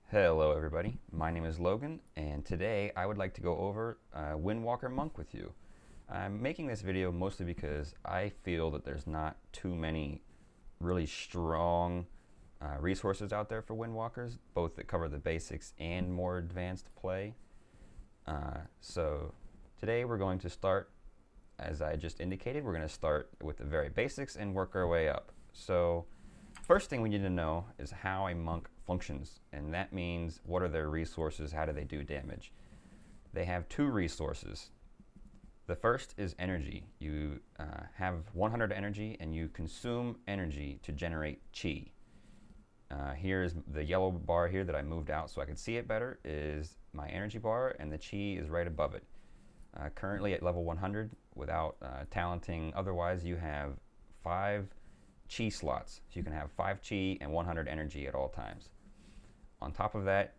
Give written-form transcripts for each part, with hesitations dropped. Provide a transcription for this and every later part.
Hello everybody, my name is Logan, and today I would like to go over Windwalker Monk with you. I'm making this video mostly because I feel that there's not too many really strong resources out there for Windwalkers, both that cover the basics and more advanced play. So today we're going to start, as I just indicated, we're going to start with the very basics and work our way up. So first thing we need to know is how a monk functions, and that means what are their resources, how do they do damage. They have two resources. The first is energy. You have 100 energy and you consume energy to generate chi. Here's the yellow bar here that I moved out so I could see it better is my energy bar, and the chi is right above it. Currently at level 100, without talenting otherwise, you have 5 chi slots, so you can have 5 chi and 100 energy at all times. On top of that,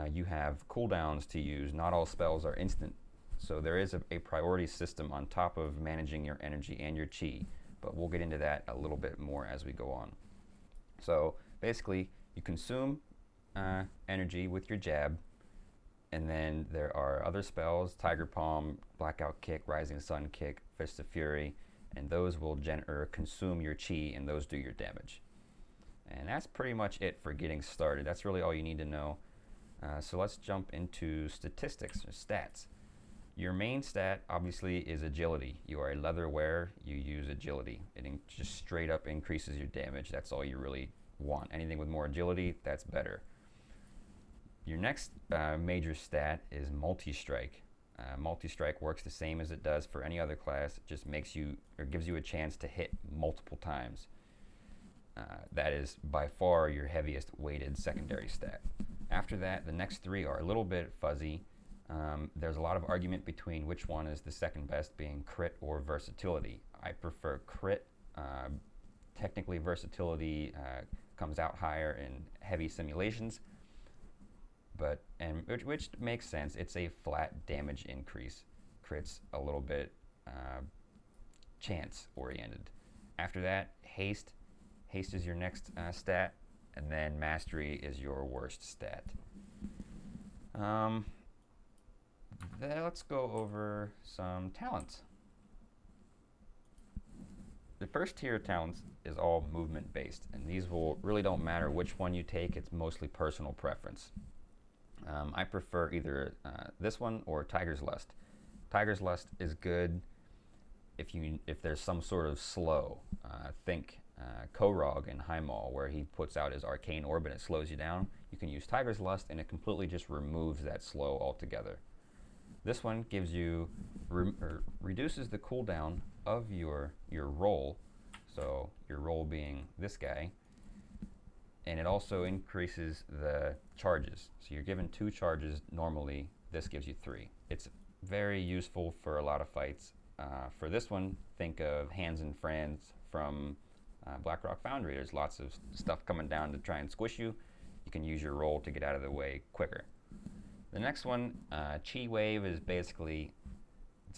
you have cooldowns to use. Not all spells are instant, so there is a priority system on top of managing your energy and your chi, but we'll get into that a little bit more as we go on. So basically, you consume energy with your jab, and then there are other spells: Tiger Palm, Blackout Kick, Rising Sun Kick, Fist of Fury, and those will consume your chi, and those do your damage. And that's pretty much it for getting started. That's really all you need to know. So let's jump into statistics or stats. Your main stat obviously is agility. You are a leather wearer, you use agility. It just straight up increases your damage. That's all you really want. Anything with more agility, that's better. Your next major stat is Multistrike. Multistrike works the same as it does for any other class. It just makes you, or gives you a chance to hit multiple times. That is by far your heaviest weighted secondary stat. After that, the next 3 are a little bit fuzzy. There's a lot of argument between which one is the second best, being crit or versatility. I prefer crit. Technically, versatility comes out higher in heavy simulations, but which makes sense. It's a flat damage increase. Crit's a little bit chance oriented. After that, haste. Haste is your next stat, and then mastery is your worst stat. Let's go over some talents. The first tier of talents is all movement based, and these really don't matter which one you take. It's mostly personal preference. I prefer either this one or Tiger's Lust. Tiger's Lust is good if there's some sort of slow. Think Korog in Highmaul, where he puts out his arcane orb and it slows you down. You can use Tiger's Lust and it completely just removes that slow altogether. This one gives you reduces the cooldown of your roll, so your roll being this guy, and it also increases the charges. So you're given 2 charges normally. This gives you 3. It's very useful for a lot of fights. For this one, think of Hands and Friends from Blackrock Foundry. There's lots of stuff coming down to try and squish you. You can use your roll to get out of the way quicker. The next one, Chi Wave, is basically,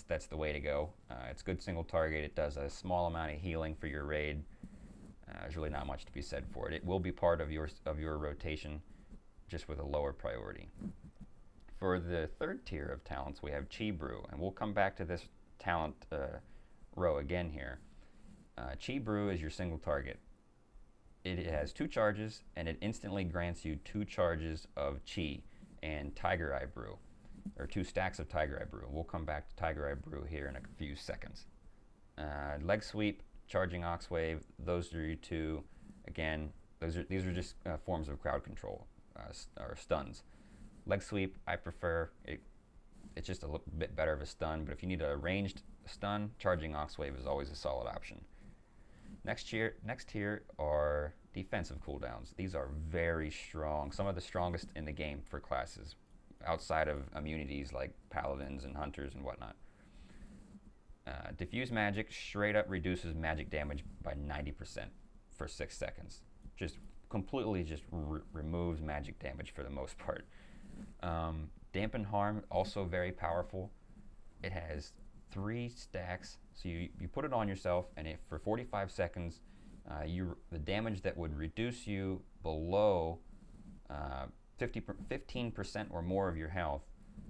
that's the way to go. It's good single target. It does a small amount of healing for your raid. There's really not much to be said for it. It will be part of your rotation, just with a lower priority. For the third tier of talents, we have Chi Brew, and we'll come back to this talent row again here. Chi Brew is your single target. It has 2 charges, and it instantly grants you 2 charges of Chi and Tigereye Brew, or 2 stacks of Tigereye Brew. We'll come back to Tigereye Brew here in a few seconds. Leg Sweep, Charging Oxwave, those are your 2. Again, these are just forms of crowd control, or stuns. Leg Sweep, I prefer. It's just a little bit better of a stun, but if you need a ranged stun, Charging Oxwave is always a solid option. Next tier are defensive cooldowns. These are very strong, some of the strongest in the game for classes, outside of immunities like paladins and hunters and whatnot. Diffuse magic straight up reduces magic damage by 90% for 6 seconds. Just completely just removes magic damage for the most part. Dampen harm, also very powerful. It has 3 stacks, so you put it on yourself, and for 45 seconds, the damage that would reduce you below 15% or more of your health,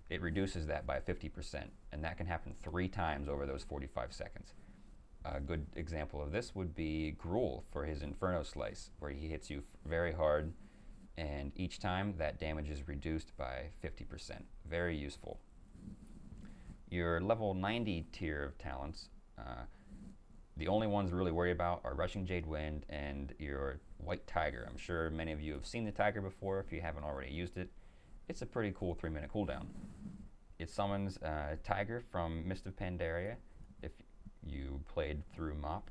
it reduces that by 50%, and that can happen 3 times over those 45 seconds. A good example of this would be Gruul for his Inferno Slice, where he hits you very hard, and each time that damage is reduced by 50%. Very useful. Your level 90 tier of talents, the only ones really worried about are Rushing Jade Wind and your White Tiger. I'm sure many of you have seen the Tiger before if you haven't already used it. It's a pretty cool 3-minute cooldown. It summons Tiger from Mist of Pandaria if you played through MOP,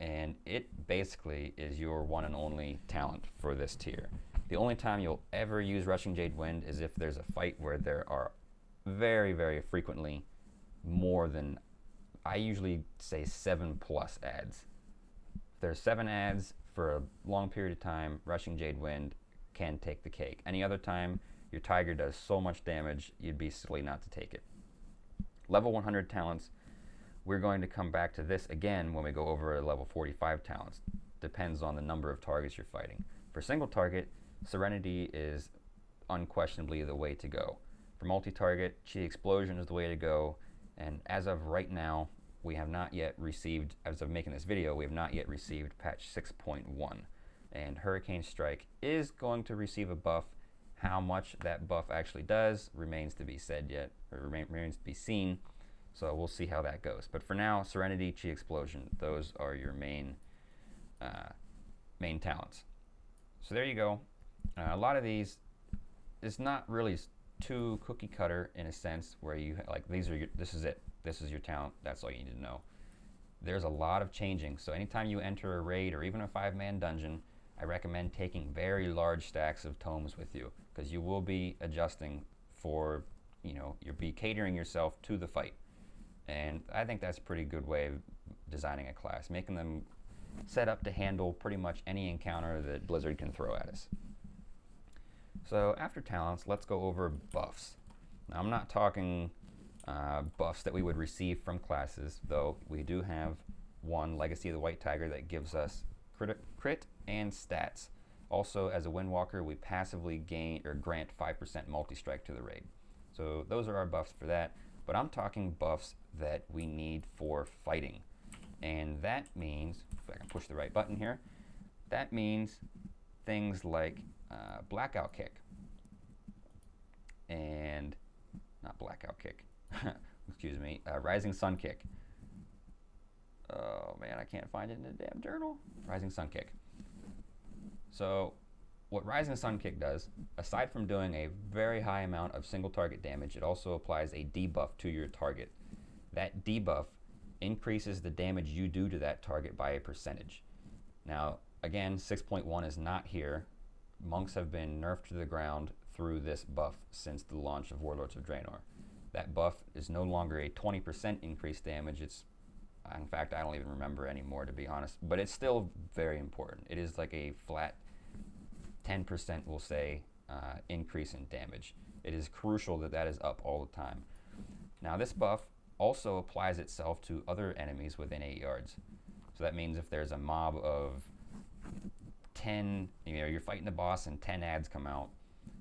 and it basically is your one and only talent for this tier. The only time you'll ever use Rushing Jade Wind is if there's a fight where there are very, very frequently more than, I usually say 7+ adds. If there's 7 adds for a long period of time, Rushing Jade Wind can take the cake. Any other time, your Tiger does so much damage, you'd be silly not to take it. Level 100 talents, we're going to come back to this again when we go over level 45 talents. Depends on the number of targets you're fighting. For single target, Serenity is unquestionably the way to go. For multi-target, Chi Explosion is the way to go, and as of right now, we have not yet received, as of making this video, we have not yet received patch 6.1, and Hurricane Strike is going to receive a buff. How much that buff actually does remains to be said yet, or remains to be seen, so we'll see how that goes. But for now, Serenity, Chi Explosion, those are your main talents. So there you go. A lot of these is not really too cookie cutter in a sense where you like this is it, this is your talent, that's all you need to know. There's a lot of changing, so anytime you enter a raid or even a 5-man dungeon, I recommend taking very large stacks of tomes with you, because you will be adjusting for, you'll be catering yourself to the fight, and I think that's a pretty good way of designing a class, making them set up to handle pretty much any encounter that Blizzard can throw at us. So after talents, let's go over buffs. Now I'm not talking buffs that we would receive from classes, though we do have one, Legacy of the White Tiger, that gives us crit and stats. Also, as a Windwalker, we passively gain or grant 5% multistrike to the raid. So those are our buffs for that, but I'm talking buffs that we need for fighting. And that means, if I can push the right button here, that means things like Blackout Kick, and not Blackout Kick, excuse me, Rising Sun Kick. Oh man, I can't find it in the damn journal. Rising Sun Kick. So what Rising Sun Kick does, aside from doing a very high amount of single target damage, it also applies a debuff to your target. That debuff increases the damage you do to that target by a percentage. Now, again, 6.1 is not here. Monks have been nerfed to the ground through this buff since the launch of Warlords of Draenor. That buff is no longer a 20% increased damage. It's, in fact, I don't even remember anymore, to be honest, but it's still very important. It is like a flat 10%, we'll say, increase in damage. It is crucial that that is up all the time. Now, this buff also applies itself to other enemies within 8 yards. So that means if there's a mob of 10, you're fighting the boss and 10 adds come out.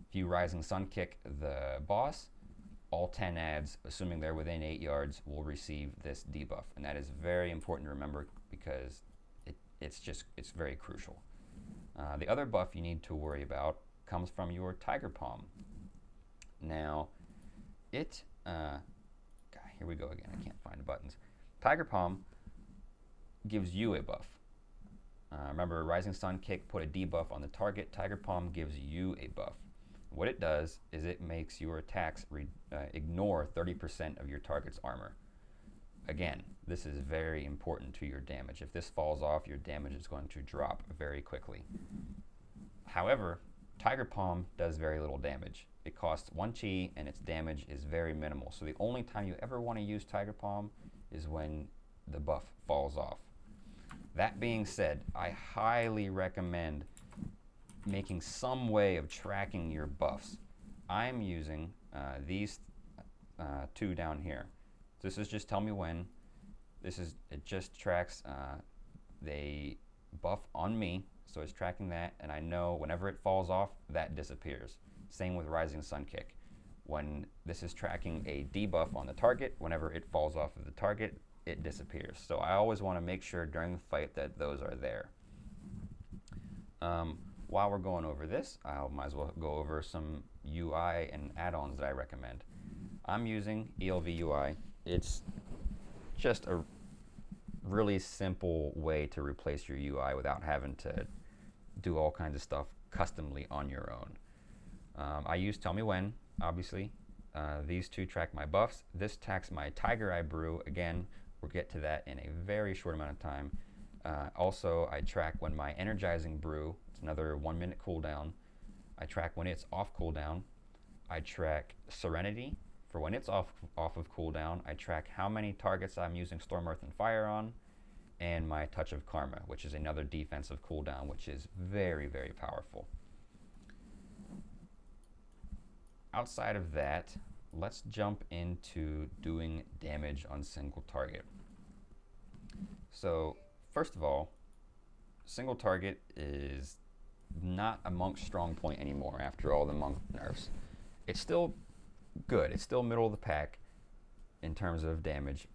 If you Rising Sun Kick the boss, all 10 adds, assuming they're within 8 yards, will receive this debuff. And that is very important to remember because it's very crucial. The other buff you need to worry about comes from your Tiger Palm. Now, here we go again, I can't find the buttons. Tiger Palm gives you a buff. Remember, Rising Sun Kick put a debuff on the target. Tiger Palm gives you a buff. What it does is it makes your attacks ignore 30% of your target's armor. Again, this is very important to your damage. If this falls off, your damage is going to drop very quickly. However, Tiger Palm does very little damage. It costs 1 chi and its damage is very minimal. So the only time you ever want to use Tiger Palm is when the buff falls off. That being said, I highly recommend making some way of tracking your buffs. I'm using these two down here. This is just TellMeWhen. It just tracks the buff on me. so it's tracking that, and I know whenever it falls off, that disappears. Same with Rising Sun Kick. When this is tracking a debuff on the target, whenever it falls off of the target, it disappears. So I always want to make sure during the fight that those are there. While we're going over this, I might as well go over some UI and add-ons that I recommend. I'm using ELV UI. It's just a really simple way to replace your UI without having to do all kinds of stuff customly on your own. I use TellMeWhen, obviously. These two track my buffs. This tracks my Tigereye Brew. Again, we'll get to that in a very short amount of time. Also, I track when my Energizing Brew, it's another 1 minute cooldown. I track when it's off cooldown. I track Serenity for when it's off of cooldown. I track how many targets I'm using Storm, Earth, and Fire on, and my Touch of Karma, which is another defensive cooldown, which is very, very powerful. Outside of that, let's jump into doing damage on single target. So, first of all, single target is not a Monk's strong point anymore after all the Monk nerfs. It's still good. It's still middle of the pack in terms of damage,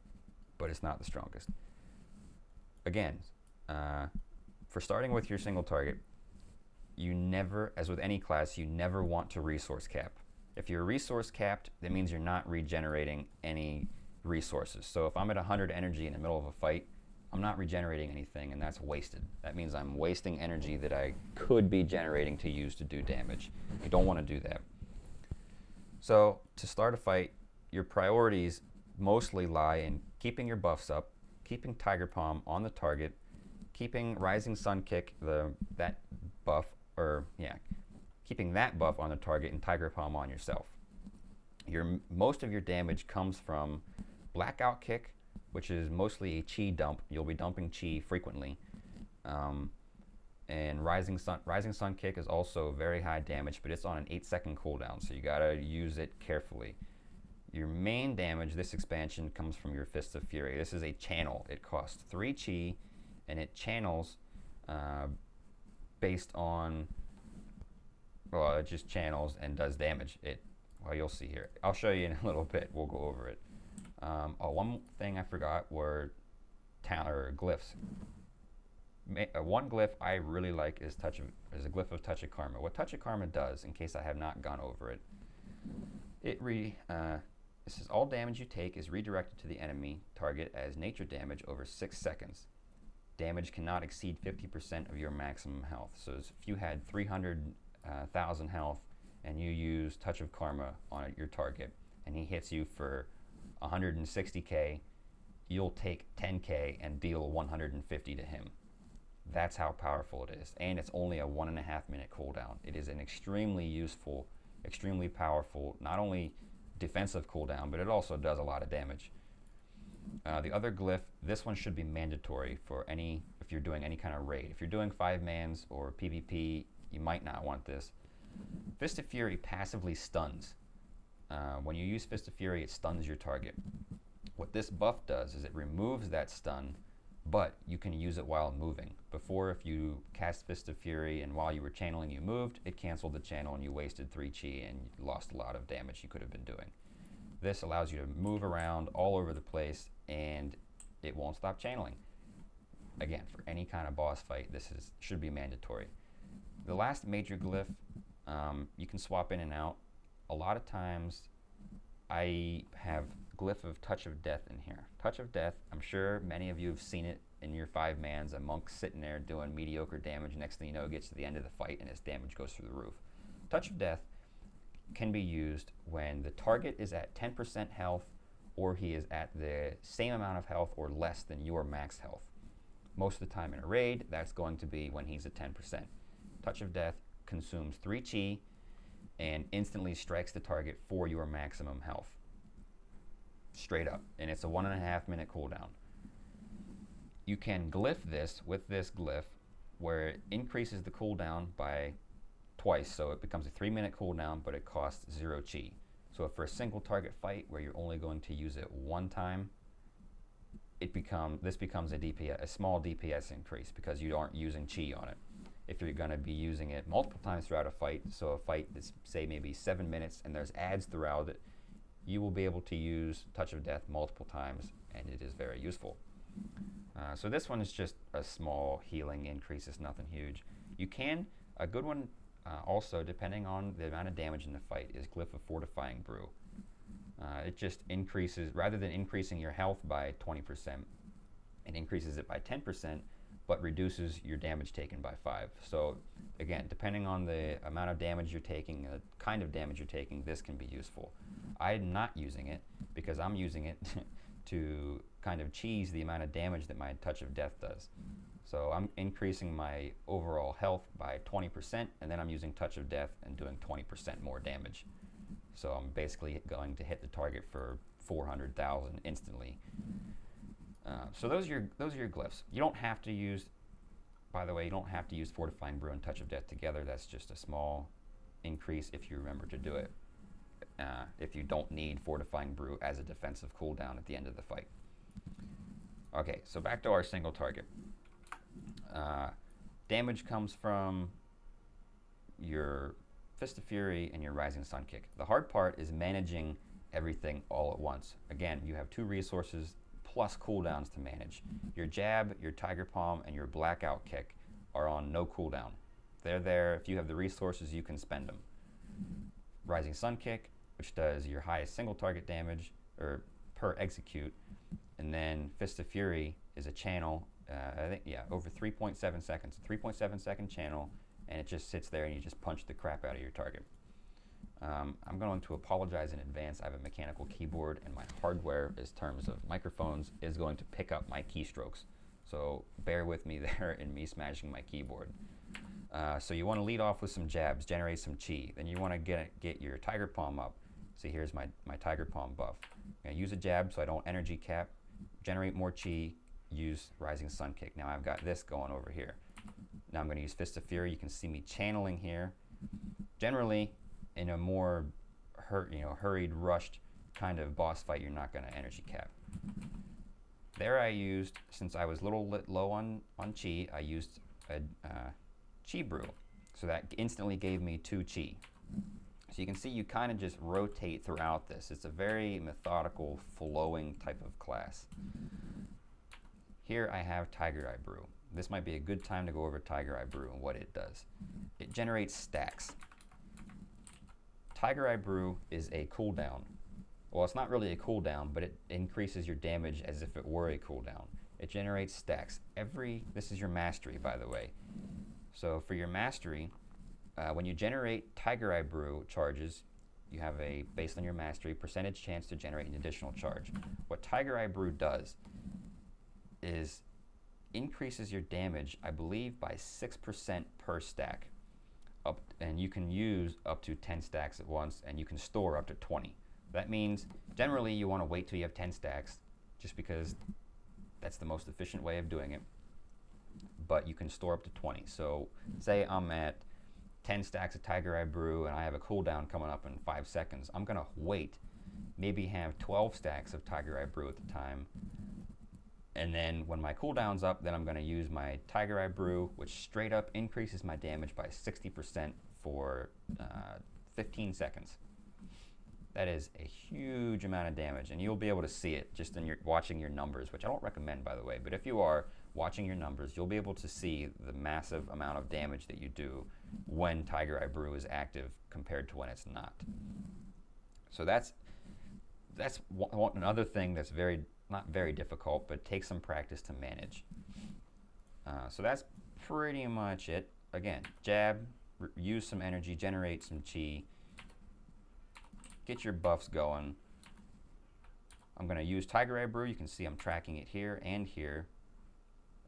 but it's not the strongest. Again, for starting with your single target, you never, as with any class, you never want to resource cap. If you're resource capped, that means you're not regenerating any resources. So if I'm at 100 energy in the middle of a fight, I'm not regenerating anything, and that's wasted. That means I'm wasting energy that I could be generating to use to do damage. You don't want to do that. So to start a fight, your priorities mostly lie in keeping your buffs up, keeping Tiger Palm on the target, keeping Rising Sun Kick, keeping that buff on the target, and Tiger Palm on yourself. Most of your damage comes from Blackout Kick, which is mostly a chi dump. You'll be dumping chi frequently. And Rising Sun Kick is also very high damage, but it's on an 8-second cooldown, so you gotta use it carefully. Your main damage this expansion comes from your Fist of Fury. This is a channel. It costs 3 chi, and it channels based on, well, it just channels and does damage. Well, you'll see here. I'll show you in a little bit. We'll go over it. One thing I forgot were glyphs. One glyph I really like is a glyph of Touch of Karma. What Touch of Karma does, in case I have not gone over it, it says all damage you take is redirected to the enemy target as nature damage over 6 seconds. Damage cannot exceed 50% of your maximum health. So if you had 300,000 health and you use Touch of Karma on your target and he hits you for 160k, you'll take 10k and deal 150 to him. That's how powerful it is, and it's only a 1.5 minute cooldown. It is an extremely useful, extremely powerful, not only defensive cooldown, but it also does a lot of damage. The other glyph, this one should be mandatory for if you're doing any kind of raid. If you're doing 5-mans or PvP, you might not want this. Fist of Fury passively stuns. When you use Fist of Fury, it stuns your target. What this buff does is it removes that stun, but you can use it while moving. Before, if you cast Fist of Fury and while you were channeling you moved, it canceled the channel and you wasted 3 chi and you lost a lot of damage you could have been doing. This allows you to move around all over the place and it won't stop channeling. Again, for any kind of boss fight, this should be mandatory. The last major glyph, you can swap in and out. A lot of times I have glyph of Touch of Death in here. Touch of Death, I'm sure many of you have seen it in your 5-mans, a monk sitting there doing mediocre damage. Next thing you know, it gets to the end of the fight and his damage goes through the roof. Touch of Death can be used when the target is at 10% health or he is at the same amount of health or less than your max health. Most of the time in a raid, that's going to be when he's at 10%. Touch of Death consumes 3 chi and instantly strikes the target for your maximum health. Straight up. And it's a 1.5 minute cooldown. You can glyph this with this glyph where it increases the cooldown by twice. So it becomes a 3 minute cooldown, but it costs 0 chi. So for a single target fight where you're only going to use it one time, this becomes a small DPS increase because you aren't using chi on it. if you're going to be using it multiple times throughout a fight. So a fight that's, say, maybe 7 minutes and there's adds throughout it, you will be able to use Touch of Death multiple times, and it is very useful. So this one is just a small healing increase. It's nothing huge. You can, a good one also, depending on the amount of damage in the fight, is Glyph of Fortifying Brew. It just increases, rather than increasing your health by 20%, it increases it by 10%, but reduces your damage taken by 5. So again, depending on the amount of damage you're taking, the kind of damage you're taking, this can be useful. I'm not using it because I'm using it to kind of cheese the amount of damage that my Touch of Death does. So I'm increasing my overall health by 20%, and then I'm using Touch of Death and doing 20% more damage. So I'm basically going to hit the target for 400,000 instantly. So those are your glyphs. You don't have to use, by the way, you don't have to use Fortifying Brew and Touch of Death together. That's just a small increase if you remember to do it. If you don't need Fortifying Brew as a defensive cooldown at the end of the fight. Okay, so back to our single target. Damage comes from your Fist of Fury and your Rising Sun Kick. The hard part is managing everything all at once. Again, you have 2 resources plus cooldowns to manage. Your jab, your Tiger Palm, and your Blackout Kick are on no cooldown. They're there. If you have the resources, you can spend them. Rising Sun Kick, which does your highest single target damage or per execute, and then Fist of Fury is a channel, I think, yeah, over 3.7 seconds. 3.7 second channel, and it just sits there and you just punch the crap out of your target. I'm going to apologize in advance. I have a mechanical keyboard, and my hardware, in terms of microphones, is going to pick up my keystrokes. So bear with me there in me smashing my keyboard. So you want to lead off with some jabs, generate some chi. Then you want to get your Tiger Palm up. See, here's my Tiger Palm buff. I'm going to use a jab so I don't energy cap, generate more chi, use Rising Sun Kick. Now I've got this going over here. Now I'm going to use Fist of Fury. You can see me channeling here. Generally, in a more hurried, rushed kind of boss fight, you're not going to energy cap. There I used, since I was a little low on chi, I used a Chi Brew. So that instantly gave me 2 chi. So you can see you kind of just rotate throughout this. It's a very methodical, flowing type of class. Here I have Tigereye Brew. This might be a good time to go over Tigereye Brew and what it does. It generates stacks. Tigereye Brew is a cooldown. Well, it's not really a cooldown, but it increases your damage as if it were a cooldown. It generates stacks. This is your mastery, by the way. So for your mastery, when you generate Tigereye Brew charges, you have a, based on your mastery, percentage chance to generate an additional charge. What Tigereye Brew does is increases your damage, I believe, by 6% per stack. And you can use up to 10 stacks at once, and you can store up to 20. That means generally you want to wait till you have 10 stacks, just because that's the most efficient way of doing it. But you can store up to 20. So say I'm at 10 stacks of Tigereye Brew and I have a cooldown coming up in 5 seconds. I'm going to wait, maybe have 12 stacks of Tigereye Brew at the time. And then when my cooldown's up, then I'm going to use my Tigereye Brew, which straight up increases my damage by 60% for 15 seconds. That is a huge amount of damage, and you'll be able to see it just in watching your numbers, which I don't recommend, by the way. But if you are watching your numbers, you'll be able to see the massive amount of damage that you do when Tigereye Brew is active compared to when it's not. So that's another thing that's not very difficult, but takes some practice to manage. So that's pretty much it. Again, jab, use some energy, generate some chi, get your buffs going. I'm going to use Tigereye Brew. You can see I'm tracking it here and here.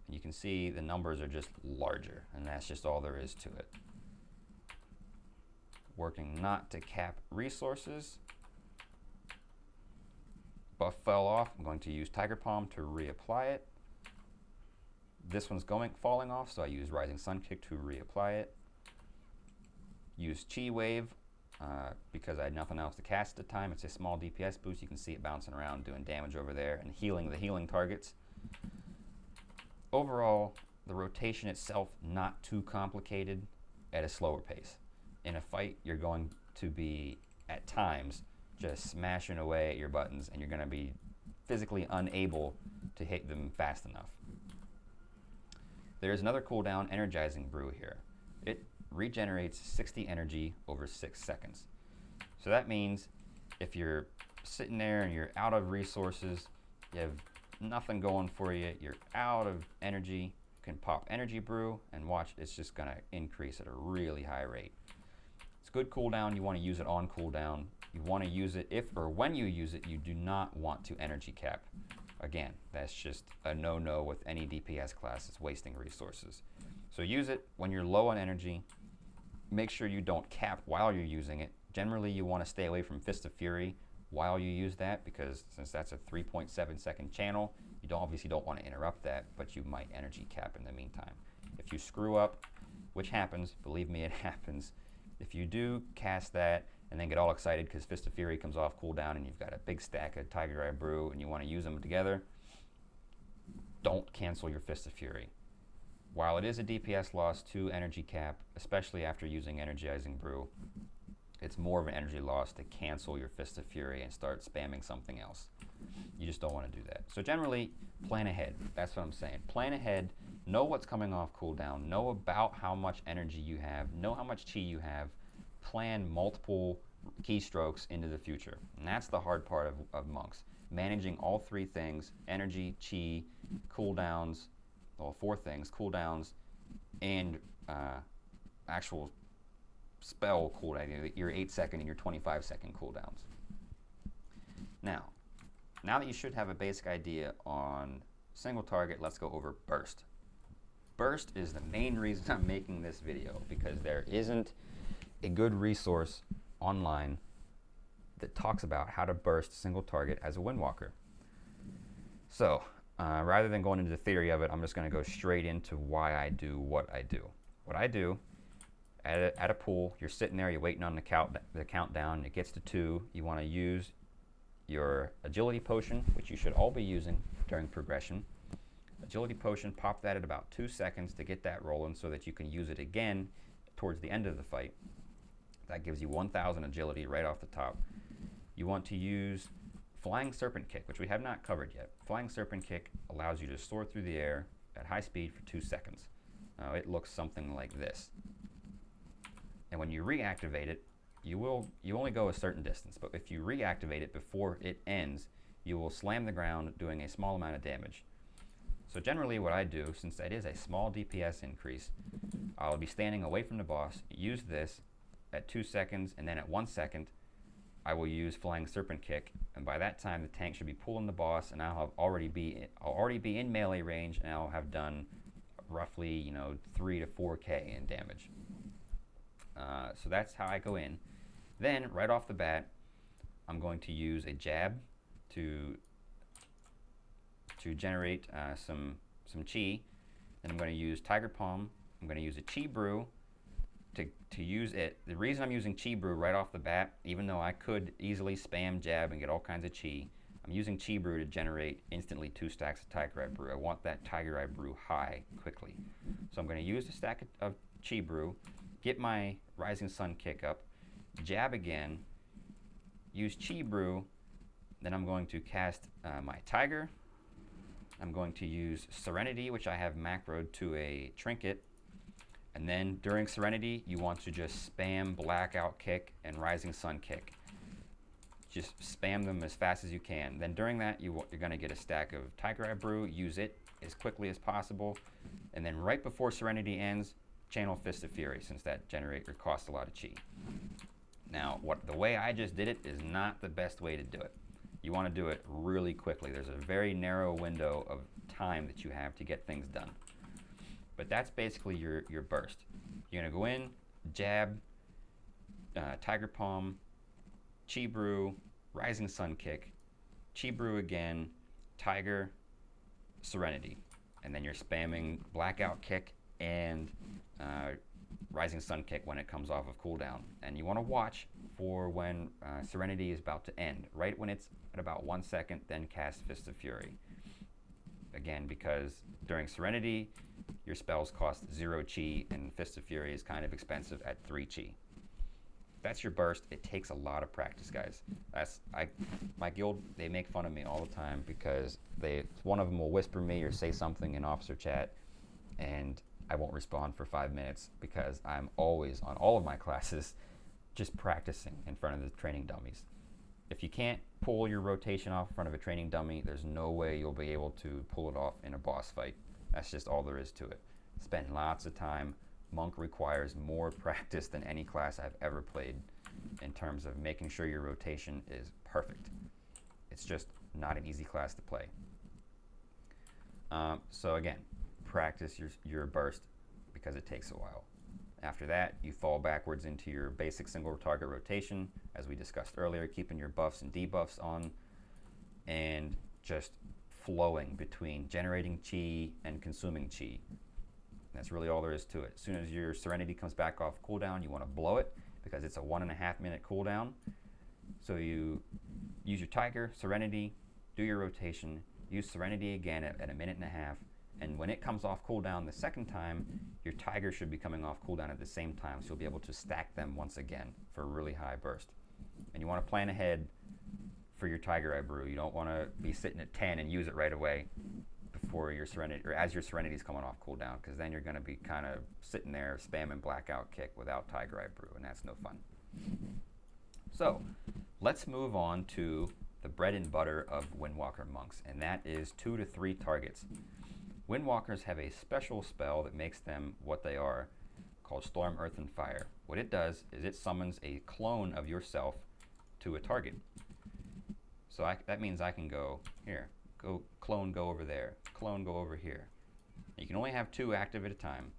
And you can see the numbers are just larger, and that's just all there is to it. Working not to cap resources. Buff fell off. I'm going to use Tiger Palm to reapply it. This one's falling off, so I use Rising Sun Kick to reapply it. Use Chi Wave because I had nothing else to cast at the time. It's a small DPS boost. You can see it bouncing around doing damage over there and healing the healing targets. Overall, the rotation itself not too complicated at a slower pace. In a fight, you're going to be, at times, just smashing away at your buttons, and you're going to be physically unable to hit them fast enough. There's another cooldown, Energizing Brew here. It regenerates 60 energy over 6 seconds. So that means if you're sitting there and you're out of resources, you have nothing going for you, you're out of energy, you can pop Energy Brew and watch, it's just going to increase at a really high rate. It's good cooldown, you want to use it on cooldown. You want to use it if or when you use it, you do not want to energy cap. Again, that's just a no-no with any DPS class. It's wasting resources. So use it when you're low on energy. Make sure you don't cap while you're using it. Generally, you want to stay away from Fist of Fury while you use that, because since that's a 3.7-second channel, you obviously don't want to interrupt that, but you might energy cap in the meantime. If you screw up, which happens, believe me, it happens, if you do cast that and then get all excited because Fist of Fury comes off cooldown and you've got a big stack of Tigereye Brew and you want to use them together, don't cancel your Fist of Fury. While it is a DPS loss to energy cap, especially after using Energizing Brew, it's more of an energy loss to cancel your Fist of Fury and start spamming something else. You just don't want to do that. So generally, plan ahead. That's what I'm saying. Plan ahead. Know what's coming off cooldown. Know about how much energy you have. Know how much chi you have. Plan multiple keystrokes into the future. And that's the hard part of monks. Managing all three things, energy, chi, cooldowns, well, 4 things, cooldowns, and actual spell cooldown, your 8-second and your 25-second cooldowns. Now that you should have a basic idea on single target, let's go over burst. Burst is the main reason I'm making this video, because there isn't a good resource online that talks about how to burst single target as a Windwalker. So rather than going into the theory of it, I'm just going to go straight into why I do what I do. What I do, at a pool, you're sitting there, you're waiting on the countdown, it gets to 2, you want to use your agility potion, which you should all be using during progression. Agility potion, pop that at about 2 seconds to get that rolling so that you can use it again towards the end of the fight. That gives you 1,000 agility right off the top. You want to use Flying Serpent Kick, which we have not covered yet. Flying Serpent Kick allows you to soar through the air at high speed for 2 seconds. It looks something like this. And when you reactivate it, you only go a certain distance, but if you reactivate it before it ends, you will slam the ground doing a small amount of damage. So generally what I do, since that is a small DPS increase, I'll be standing away from the boss, use this at 2 seconds, and then at 1 second, I will use Flying Serpent Kick, and by that time the tank should be pulling the boss, and I'll already be in melee range, and I'll have done roughly 3 to 4K in damage. So that's how I go in. Then right off the bat, I'm going to use a jab to generate some chi. Then I'm going to use Tiger Palm. I'm going to use a Chi Brew to use it. The reason I'm using Chi Brew right off the bat, even though I could easily spam jab and get all kinds of chi, I'm using Chi Brew to generate instantly 2 stacks of Tigereye Brew. I want that Tigereye Brew high quickly. So I'm going to use a stack of Chi Brew, get my Rising Sun kick up, jab again, use Chi Brew, then I'm going to cast my Tiger. I'm going to use Serenity, which I have macroed to a trinket. And then during Serenity, you want to just spam Blackout Kick and Rising Sun Kick. Just spam them as fast as you can. Then during that, you're going to get a stack of Tigereye Brew, use it as quickly as possible. And then right before Serenity ends, channel Fist of Fury, since that generator costs a lot of chi. Now, the way I just did it is not the best way to do it. You want to do it really quickly. There's a very narrow window of time that you have to get things done. But that's basically your burst. You're going to go in, jab, Tiger Palm, Chi Brew, Rising Sun Kick, Chi Brew again, Tiger, Serenity. And then you're spamming Blackout Kick and Rising Sun Kick when it comes off of cooldown. And you want to watch for when Serenity is about to end. Right when it's at about 1 second, then cast Fist of Fury. Again, because during Serenity, your spells cost 0 chi, and Fist of Fury is kind of expensive at 3 chi. That's your burst. It takes a lot of practice, guys. My guild, they make fun of me all the time because one of them will whisper me or say something in officer chat, and I won't respond for 5 minutes because I'm always, on all of my classes, just practicing in front of the training dummies. If you can't pull your rotation off in front of a training dummy, there's no way you'll be able to pull it off in a boss fight. That's just all there is to it. Spend lots of time. Monk requires more practice than any class I've ever played in terms of making sure your rotation is perfect. It's just not an easy class to play. So again, practice your burst because it takes a while. After that, you fall backwards into your basic single target rotation, as we discussed earlier, keeping your buffs and debuffs on, and just flowing between generating chi and consuming chi. That's really all there is to it. As soon as your Serenity comes back off cooldown, you want to blow it because it's a 1.5 minute cooldown. So you use your Tiger, Serenity, do your rotation, use Serenity again at 1.5 minutes, and when it comes off cooldown the second time, your Tiger should be coming off cooldown at the same time, so you'll be able to stack them once again for a really high burst. And you want to plan ahead for your Tigereye brew. You don't want to be sitting at 10 and use it right away before your Serenity, or as your Serenity is coming off cooldown, because then you're going to be kind of sitting there spamming Blackout Kick without Tigereye brew, and that's no fun. So let's move on to the bread and butter of Windwalker monks, and that is 2 to 3 targets. Windwalkers have a special spell that makes them what they are, called Storm, Earth, and Fire. What it does is it summons a clone of yourself to a target. So that means I can go here, go clone, go over there, clone, go over here. You can only have 2 active at a time.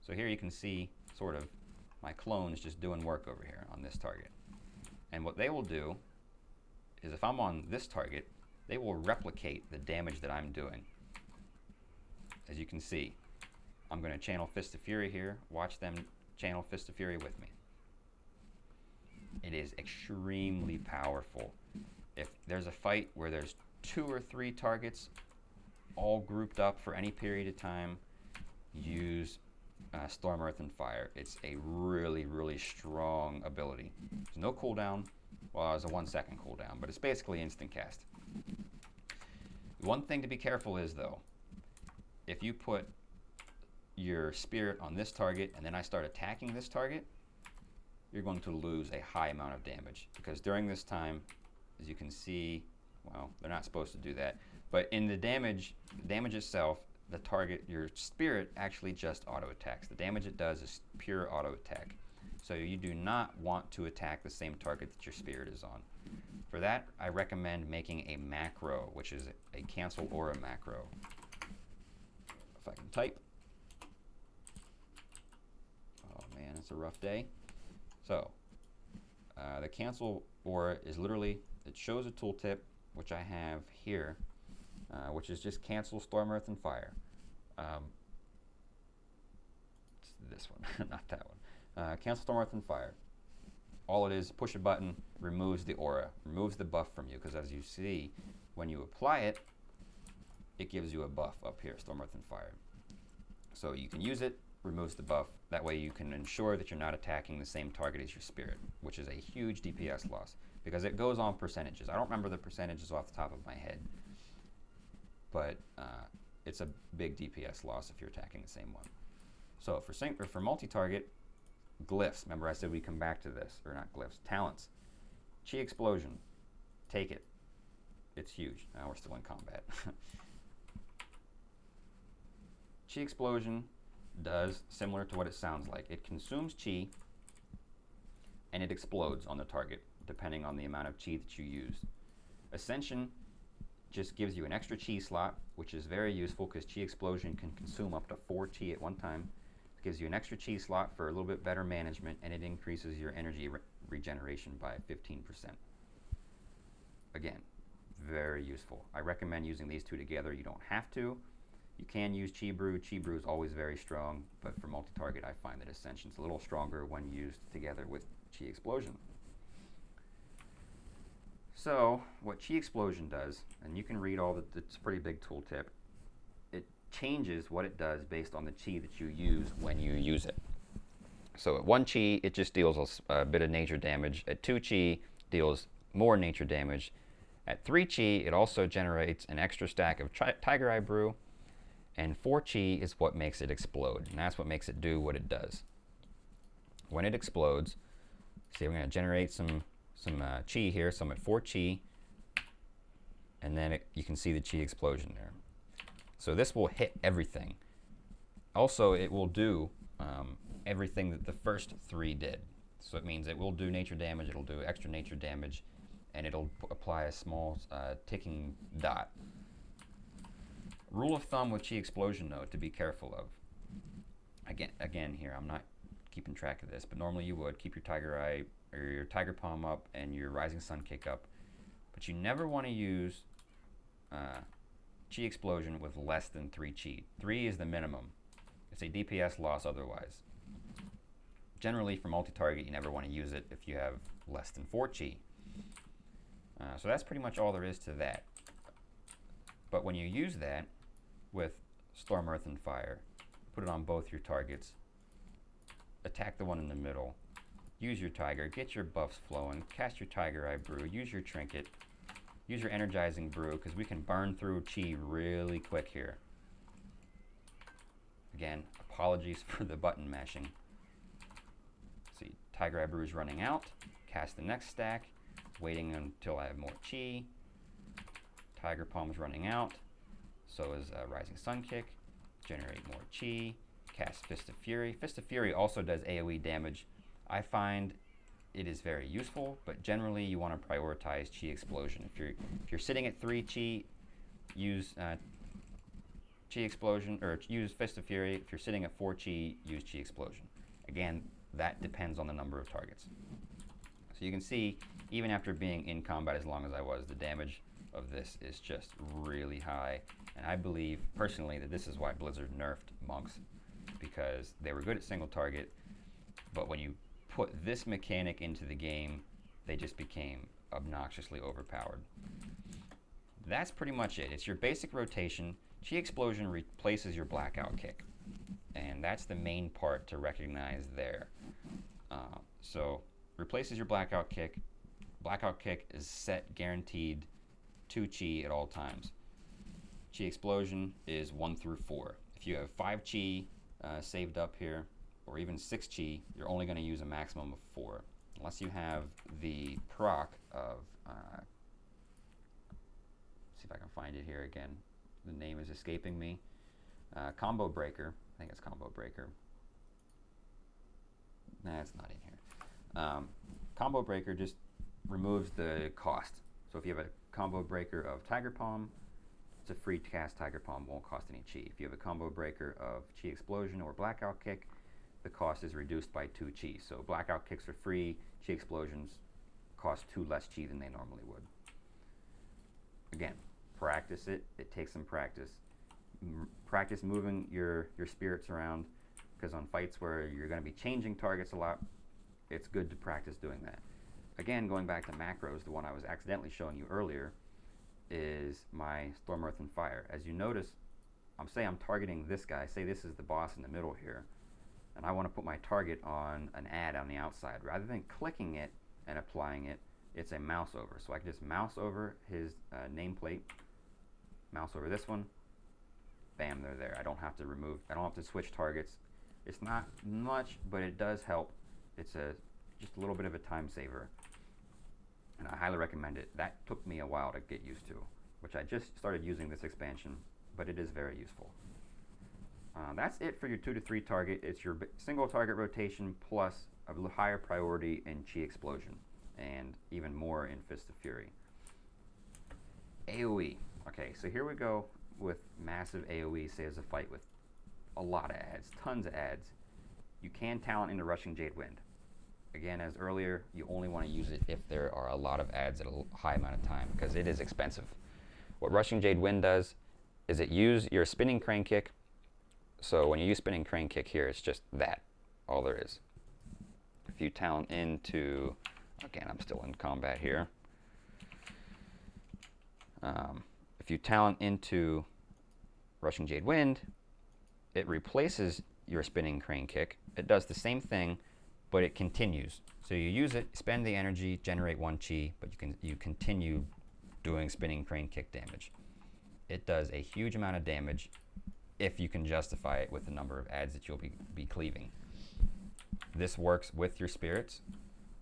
So here you can see sort of my clones just doing work over here on this target. And what they will do is if I'm on this target, they will replicate the damage that I'm doing. As you can see, I'm going to channel Fist of Fury here. Watch them channel Fist of Fury with me. It is extremely powerful. If there's a fight where there's 2 or 3 targets all grouped up for any period of time, use Storm, Earth, and Fire. It's a really, really strong ability. There's no cooldown. Well, it's a 1 second cooldown, but it's basically instant cast. One thing to be careful is, though, if you put your spirit on this target and then I start attacking this target, you're going to lose a high amount of damage, because during this time, as you can see, well, they're not supposed to do that, but in the damage itself, the target, your spirit actually just auto attacks. The damage it does is pure auto attack. So you do not want to attack the same target that your spirit is on. For that, I recommend making a macro, which is a cancelaura macro. If I can type. Oh man, it's a rough day. So the cancelaura is literally, it shows a tooltip, which I have here, which is just cancel Storm, Earth, and Fire. It's this one, not that one. Cancel Storm, Earth, and Fire. All it is, push a button, removes the aura, removes the buff from you, because as you see, when you apply it, it gives you a buff up here, Storm, Earth, and Fire. So you can use it, removes the buff. That way you can ensure that you're not attacking the same target as your spirit, which is a huge DPS loss, because it goes on percentages. I don't remember the percentages off the top of my head, but it's a big DPS loss if you're attacking the same one. So for multi-target, glyphs. Remember I said we come back to this, or not glyphs, talents. Chi Explosion, take it. It's huge. Now we're still in combat. Chi Explosion does similar to what it sounds like. It consumes chi and it explodes on the target, depending on the amount of chi that you use. Ascension just gives you an extra chi slot, which is very useful because Chi Explosion can consume up to 4 chi at one time. It gives you an extra chi slot for a little bit better management, and it increases your energy regeneration by 15%. Again, very useful. I recommend using these 2 together. You don't have to. You can use Chi Brew. Chi Brew is always very strong, but for multi-target, I find that Ascension's a little stronger when used together with Chi Explosion. So what Chi Explosion does, and you can read all the, it's a pretty big tooltip, changes what it does based on the chi that you use when you use it. So at 1 chi, it just deals a bit of nature damage. At 2 chi, deals more nature damage. At 3 chi, it also generates an extra stack of Tigereye Brew. And 4 chi is what makes it explode, and that's what makes it do what it does. When it explodes, see, we're going to generate some chi here, so I'm at 4 chi, and then you can see the chi explosion there. So this will hit everything. Also, it will do everything that the first 3 did. So it means it will do nature damage, it'll do extra nature damage, and it'll apply a small ticking dot. Rule of thumb with chi explosion, though, to be careful of. Again, here, I'm not keeping track of this, but normally you would keep your Tigereye or your Tiger Palm up and your Rising Sun Kick up. But you never want to use chi explosion with less than 3 chi. 3 is the minimum. It's a DPS loss otherwise. Generally, for multi-target, you never want to use it if you have less than 4 chi. So that's pretty much all there is to that. But when you use that with Storm, Earth, and Fire, put it on both your targets, attack the one in the middle, use your Tiger, get your buffs flowing, cast your Tigereye Brew, use your Trinket, use your Energizing Brew, because we can burn through chi really quick here. Again, apologies for the button mashing. See, Tigereye Brew is running out, cast the next stack, waiting until I have more chi. Tiger Palm's running out, so is Rising Sun Kick, generate more chi, cast Fist of Fury. Fist of Fury also does AoE damage. I find it is very useful, but generally you want to prioritize chi explosion. If you're sitting at 3 chi, use chi explosion, or use Fist of Fury. If you're sitting at 4 chi, use chi explosion. Again, that depends on the number of targets. So you can see, even after being in combat as long as I was, the damage of this is just really high. And I believe personally that this is why Blizzard nerfed monks, because they were good at single target, but when you put this mechanic into the game, they just became obnoxiously overpowered. That's pretty much it. It's your basic rotation. Chi explosion replaces your blackout kick, and that's the main part to recognize there. So replaces your blackout kick. Blackout kick is set guaranteed 2 chi at all times. Chi explosion is 1 through 4. If you have 5 chi saved up here, or even 6 chi, you're only going to use a maximum of 4, unless you have the proc of, see if I can find it here again. The name is escaping me. Combo Breaker. I think it's Combo Breaker. Nah, it's not in here. Combo Breaker just removes the cost. So if you have a Combo Breaker of Tiger Palm, it's a free cast. Tiger Palm won't cost any chi. If you have a Combo Breaker of Chi Explosion or Blackout Kick, the cost is reduced by 2 chi. So Blackout Kicks are free, Chi Explosions cost 2 less chi than they normally would. Again, practice it. It takes some practice. Practice moving your spirits around, because on fights where you're going to be changing targets a lot, it's good to practice doing that. Again, going back to macros, the one I was accidentally showing you earlier is my Storm, Earth, and Fire. As you notice, I'm targeting this guy. Say this is the boss in the middle here, and I want to put my target on an ad on the outside. Rather than clicking it and applying it, it's a mouse over. So I can just mouse over his nameplate, mouse over this one, bam, they're there. I don't have to switch targets. It's not much, but it does help. It's just a little bit of a time saver, and I highly recommend it. That took me a while to get used to, which I just started using this expansion, but it is very useful. That's it for your 2 to 3 target. It's your single target rotation plus a higher priority in Chi Explosion, and even more in Fist of Fury. AoE. Okay, so here we go with massive AoE, say as a fight with a lot of ads, tons of ads. You can talent into Rushing Jade Wind. Again, as earlier, you only want to use it if there are a lot of ads at a high amount of time, because it is expensive. What Rushing Jade Wind does is it uses your spinning crane kick. So when you use spinning crane kick here, it's just that, all there is. If you talent into, again, I'm still in combat here. If you talent into Rushing Jade Wind, it replaces your spinning crane kick. It does the same thing, but it continues. So you use it, spend the energy, generate 1 chi, but you continue doing spinning crane kick damage. It does a huge amount of damage if you can justify it with the number of adds that you'll be cleaving. This works with your spirits.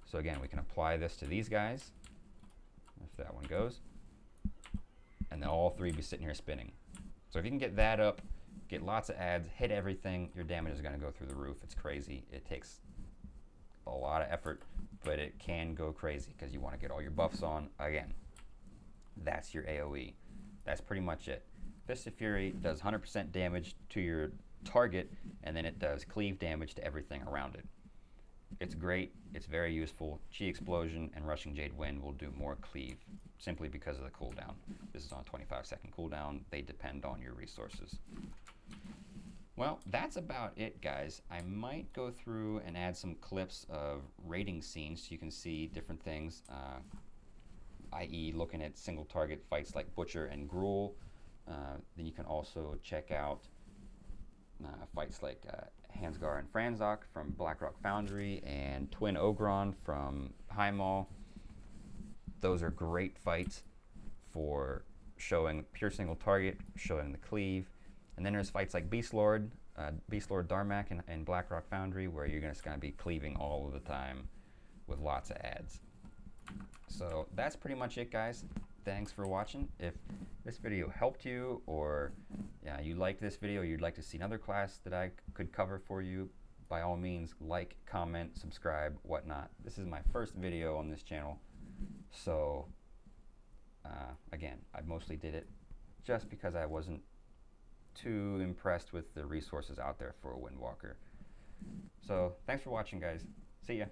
So again, we can apply this to these guys, if that one goes, and then all 3 be sitting here spinning. So if you can get that up, get lots of adds, hit everything, your damage is going to go through the roof. It's crazy. It takes a lot of effort, but it can go crazy because you want to get all your buffs on. Again, that's your AoE. That's pretty much it. Fist of Fury does 100% damage to your target, and then it does cleave damage to everything around it. It's great. It's very useful. Chi Explosion and Rushing Jade Wind will do more cleave simply because of the cooldown. This is on a 25-second cooldown. They depend on your resources. Well, that's about it, guys. I might go through and add some clips of raiding scenes so you can see different things, i.e. looking at single target fights like Butcher and Gruul. Then you can also check out fights like Hansgar and Franzok from Blackrock Foundry and Twin Ogron from Highmaul. Those are great fights for showing pure single target, showing the cleave. And then there's fights like Beast Lord Darmak and Blackrock Foundry, where you're just going to be cleaving all of the time with lots of adds. So that's pretty much it, guys. Thanks for watching. If this video helped you, or you liked this video, you'd like to see another class that I could cover for you, by all means, like, comment, subscribe, whatnot. This is my first video on this channel, so again, I mostly did it just because I wasn't too impressed with the resources out there for a Windwalker. So thanks for watching, guys. See ya.